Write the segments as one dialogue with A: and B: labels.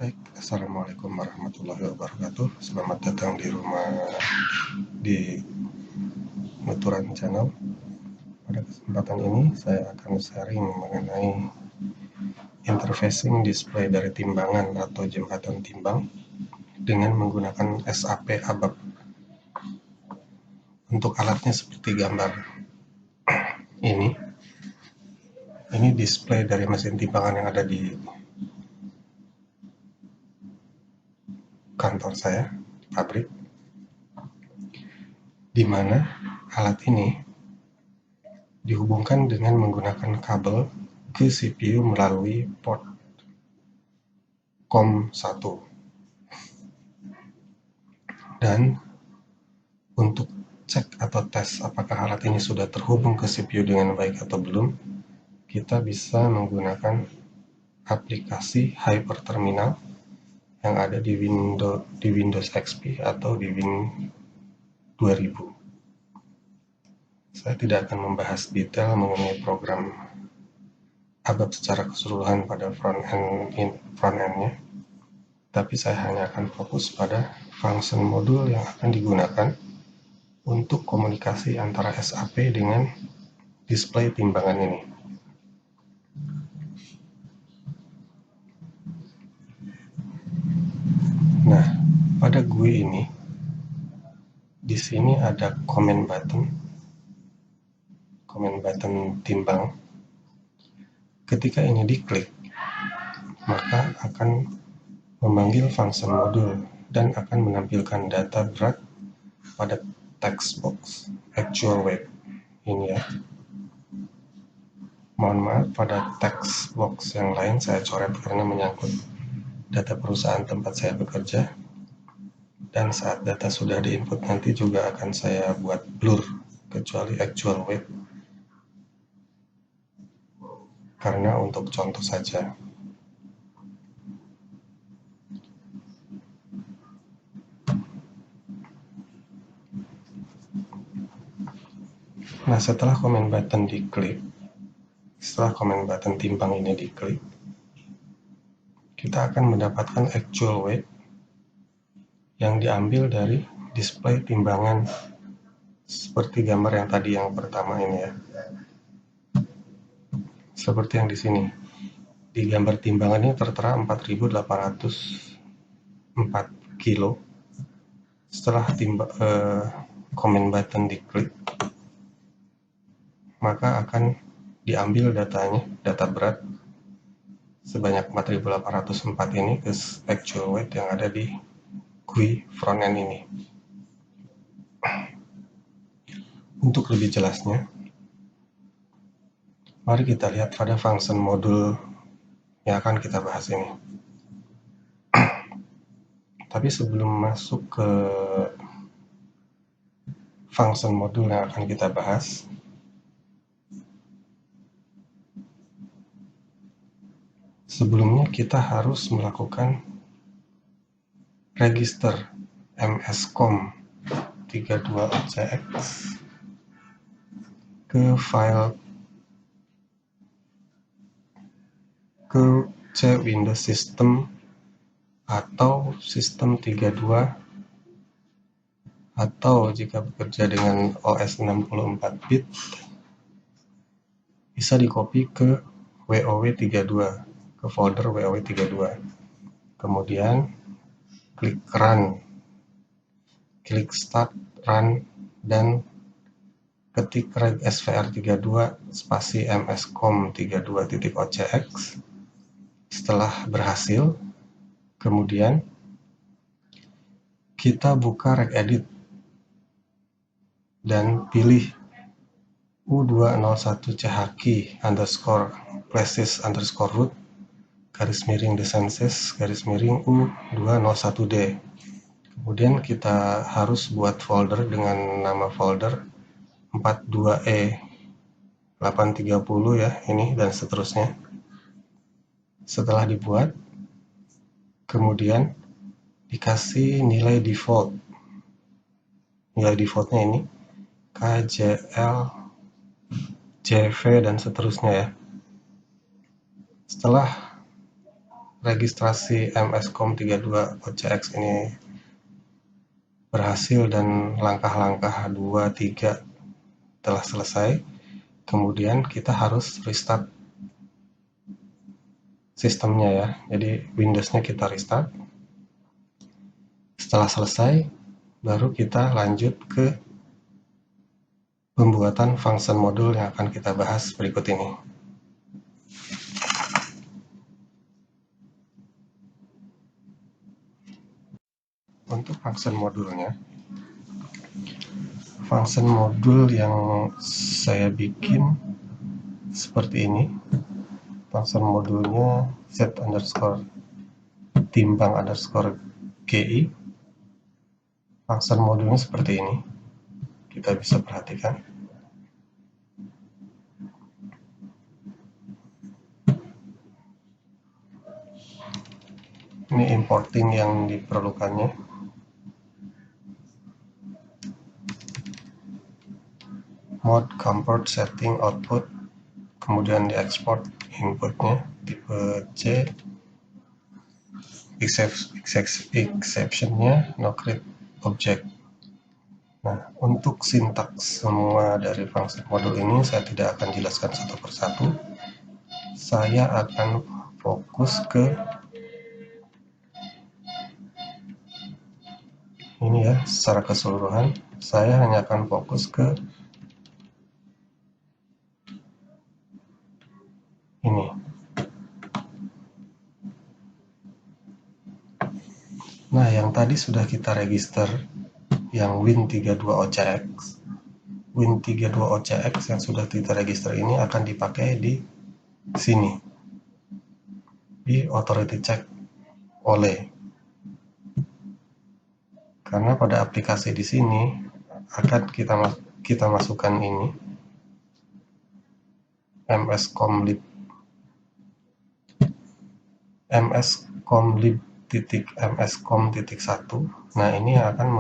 A: Baik, Assalamualaikum warahmatullahi wabarakatuh. Selamat datang di Nuturan Channel. Pada kesempatan ini saya akan sharing mengenai interfacing display dari timbangan atau jembatan timbang dengan menggunakan SAP ABAP. Untuk alatnya seperti gambar ini display dari mesin timbangan yang ada di kantor saya, pabrik, di mana alat ini dihubungkan dengan menggunakan kabel ke CPU melalui port COM1. Dan untuk cek atau tes apakah alat ini sudah terhubung ke CPU dengan baik atau belum, kita bisa menggunakan aplikasi Hyperterminal yang ada di Windows XP atau di Win 2000. Saya tidak akan membahas detail mengenai program ABAP secara keseluruhan pada front-end-nya, tapi saya hanya akan fokus pada function modul yang akan digunakan untuk komunikasi antara SAP dengan display timbangan ini. Nah, pada GUI ini, di sini ada command button timbang. Ketika ini diklik, maka akan memanggil function modul dan akan menampilkan data berat pada text box actual weight ini ya. Mohon maaf, pada text box yang lain saya coret karena menyangkut data perusahaan tempat saya bekerja, dan saat data sudah diinput nanti juga akan saya buat blur kecuali actual weight karena untuk contoh saja. Nah, setelah command button timbang ini diklik, kita akan mendapatkan actual weight yang diambil dari display timbangan seperti gambar yang tadi yang pertama ini ya. Seperti yang di sini. Di gambar timbangan ini tertera 4.804 kilo. Setelah command button diklik, maka akan diambil data berat sebanyak 4.804 ini ke actual weight yang ada di GUI frontend ini. Untuk lebih jelasnya, mari kita lihat pada function modul yang akan kita bahas ini. Tapi sebelum masuk ke function modul yang akan kita bahas, sebelumnya kita harus melakukan register MSCOM32OCX ke file C Windows System atau System 32, atau jika bekerja dengan OS 64 bit bisa dikopi ke WOW32, ke folder WOW32. Kemudian klik run, klik start run, dan ketik reg svr32 spasi mscom32.ocx. Setelah berhasil, kemudian kita buka regedit dan pilih U201chkey underscore places underscore root garis miring desenses garis miring U201D. Kemudian kita harus buat folder dengan nama folder 42E 830 ya, ini dan seterusnya. Setelah dibuat, kemudian dikasih nilai default. Nilai defaultnya ini KJL, JV dan seterusnya ya. Setelah registrasi MSCOM32OCX ini berhasil dan langkah-langkah 2-3 telah selesai, kemudian kita harus restart sistemnya ya. Jadi Windows-nya kita restart. Setelah selesai, baru kita lanjut ke pembuatan function modul yang akan kita bahas berikut ini. Untuk function modulnya, function modul yang saya bikin seperti ini. Function modulnya set_timbang_gi. Function modulnya seperti ini. Kita bisa perhatikan. Ini importing yang diperlukannya. Mode convert setting output, kemudian diekspor inputnya tipe C, exceptionnya no create object. Nah, untuk sintaks semua dari function modul ini saya tidak akan jelaskan satu persatu. Saya akan fokus ke ini ya, secara keseluruhan. Saya hanya akan fokus ke ini. Nah, yang tadi sudah kita register, yang Win32OCX. Win32OCX yang sudah kita register ini akan dipakai di sini, di authority check oleh. Karena pada aplikasi di sini akan kita masukkan ini mscomlib.mscom.1. Nah, ini akan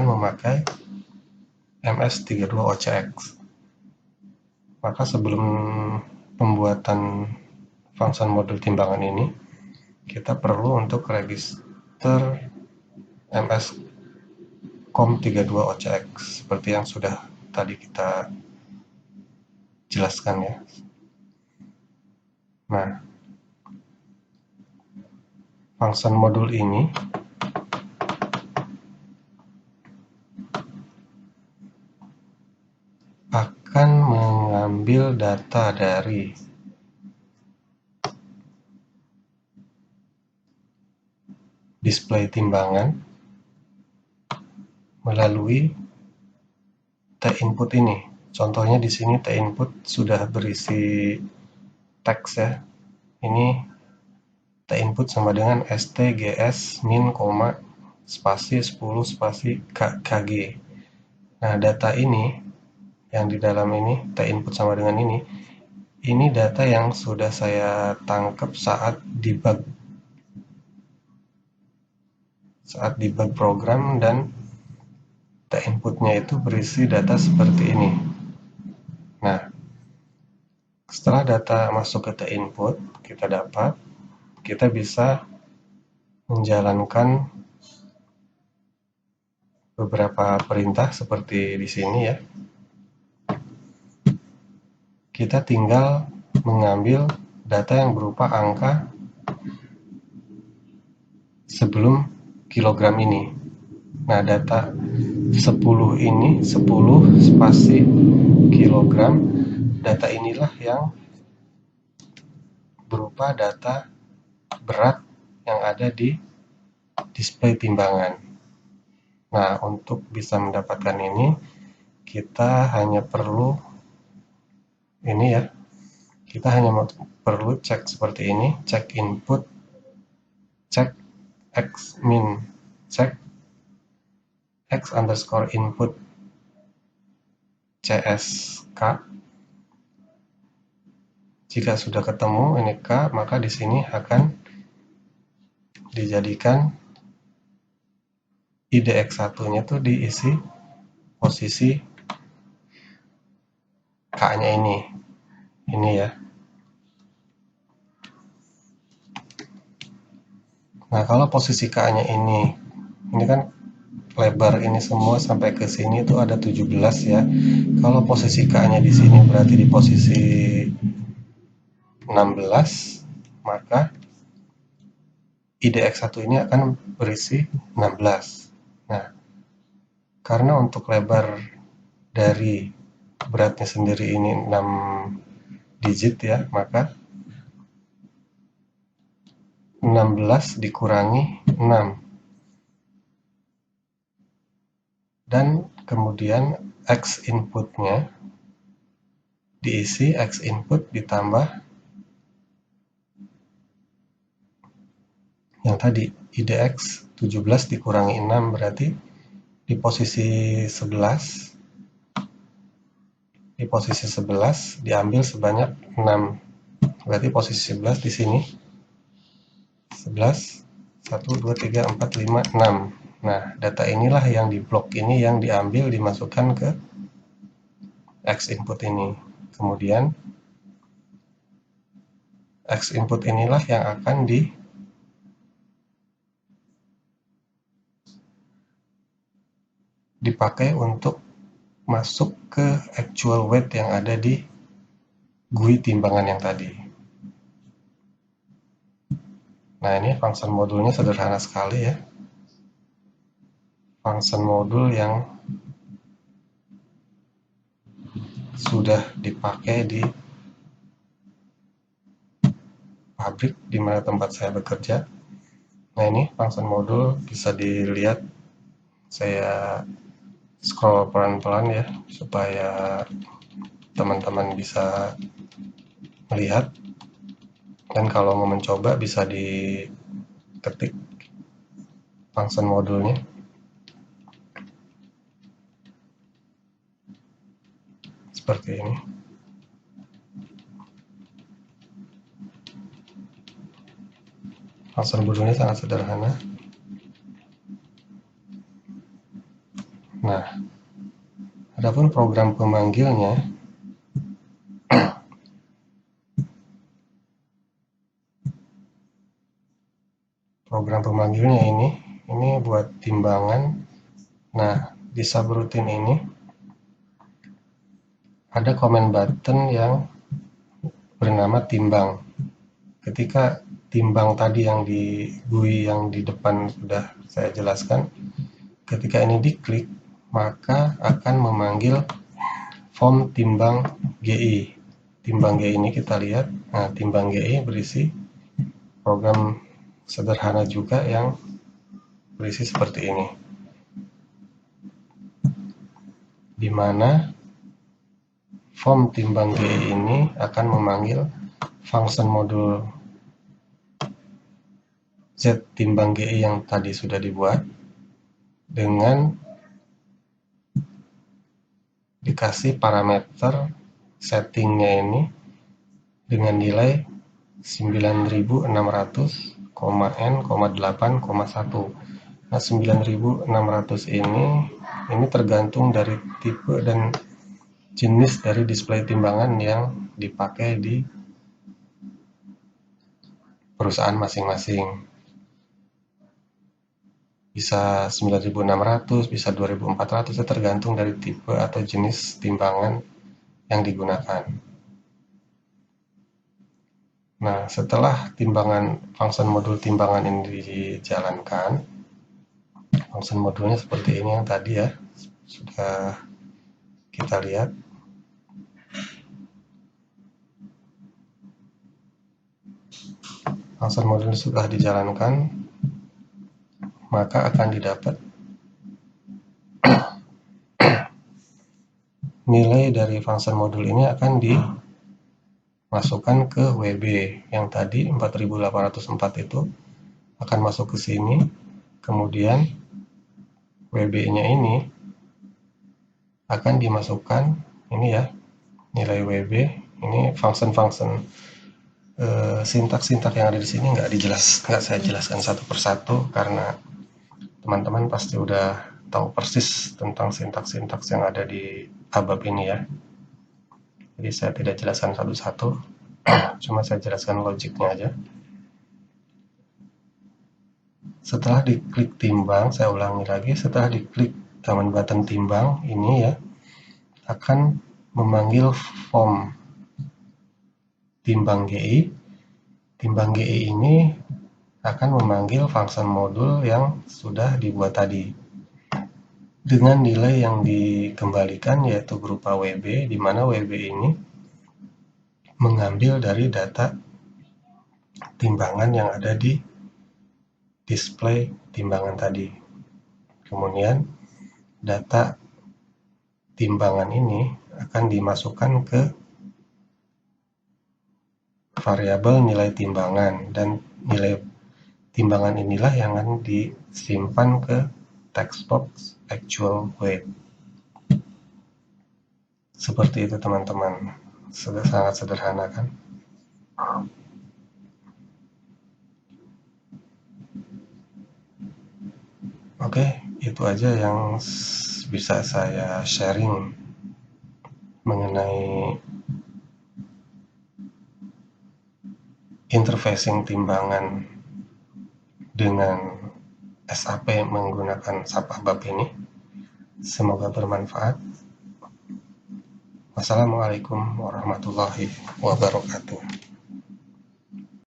A: memakai MS32OCX. Maka sebelum pembuatan function modul timbangan ini, kita perlu untuk register MSCOM32OCX seperti yang sudah tadi kita jelaskan ya. Nah, function modul ini akan mengambil data dari display timbangan melalui T-input ini. Contohnya di sini T-input sudah berisi teks ya. Ini T-input sama dengan stgs min, spasi 10 spasi kg. Nah, data ini yang di dalam ini T-input sama dengan ini data yang sudah saya tangkap saat debug program, dan T-inputnya itu berisi data seperti ini. Nah, setelah data masuk ke T-input, kita bisa menjalankan beberapa perintah seperti di sini ya. Kita tinggal mengambil data yang berupa angka sebelum kilogram ini. Nah, data 10 ini, 10 spasi kilogram, data inilah yang berupa data berat yang ada di display timbangan. Nah, untuk bisa mendapatkan ini, kita hanya perlu ini ya. Kita hanya perlu cek seperti ini, cek input, cek x min, cek x_input csk. Jika sudah ketemu ini k, maka di sini akan dijadikan IDX1-nya tuh diisi posisi K-nya ini ya. Nah, kalau posisi K-nya ini kan lebar ini semua sampai ke sini itu ada 17 ya. Kalau posisi K-nya di sini berarti di posisi 16, maka IDX1 ini akan berisi 16. Nah, karena untuk lebar dari beratnya sendiri ini 6 digit ya, maka 16 dikurangi 6. Dan kemudian X inputnya diisi, X input ditambah yang tadi IDX 17 dikurangi 6 berarti di posisi 11 diambil sebanyak 6. Berarti posisi 11 di sini 11 1 2 3 4 5 6. Nah, data inilah yang di blok ini yang diambil dimasukkan ke X input ini. Kemudian X input inilah yang akan dipakai untuk masuk ke actual weight yang ada di GUI timbangan yang tadi. Nah, ini function modulnya sederhana sekali ya. Function modul yang sudah dipakai di pabrik di mana tempat saya bekerja. Nah, ini function modul bisa dilihat, saya scroll pelan-pelan ya supaya teman-teman bisa melihat, dan kalau mau mencoba bisa diketik function modulnya seperti ini. Function modulnya sangat sederhana. Nah, adapun program pemanggilnya, ini buat timbangan. Nah, di subroutine ini ada command button yang bernama timbang. Ketika timbang tadi yang di GUI yang di depan sudah saya jelaskan, ketika ini diklik, maka akan memanggil form timbang GI. Timbang GI ini kita lihat, nah timbang GI berisi program sederhana juga yang berisi seperti ini, di mana form timbang GI ini akan memanggil function modul Z timbang GI yang tadi sudah dibuat dengan dikasih parameter settingnya ini dengan nilai 9600,n,8,1. Nah, 9600 ini tergantung dari tipe dan jenis dari display timbangan yang dipakai di perusahaan masing-masing. Bisa 9600, bisa 2400, tergantung dari tipe atau jenis timbangan yang digunakan. Nah, setelah function modul timbangan ini dijalankan, function modulnya seperti ini yang tadi ya, sudah kita lihat. Function modul sudah dijalankan, maka akan didapat nilai dari function modul ini akan dimasukkan ke WB yang tadi 4804 itu akan masuk ke sini, kemudian WB-nya ini akan dimasukkan ini ya, nilai WB ini function sintak-sintak yang ada di sini nggak saya jelaskan satu persatu karena teman-teman pasti udah tahu persis tentang sintak-sintak yang ada di ABAP ini ya. Jadi saya tidak jelaskan satu-satu, cuma saya jelaskan logiknya aja. Setelah diklik timbang, saya ulangi lagi, setelah diklik tombol button timbang ini ya, akan memanggil form timbang GI. Timbang GI ini akan memanggil function modul yang sudah dibuat tadi dengan nilai yang dikembalikan yaitu berupa WB, di mana WB ini mengambil dari data timbangan yang ada di display timbangan tadi. Kemudian data timbangan ini akan dimasukkan ke variabel nilai timbangan, dan nilai timbangan inilah yang akan disimpan ke text box actual weight. Seperti itu teman-teman, sudah sangat sederhana kan? Oke, itu aja yang bisa saya sharing mengenai interfacing timbangan dengan SAP menggunakan SAP ABAP ini. Semoga bermanfaat. Wassalamualaikum warahmatullahi wabarakatuh.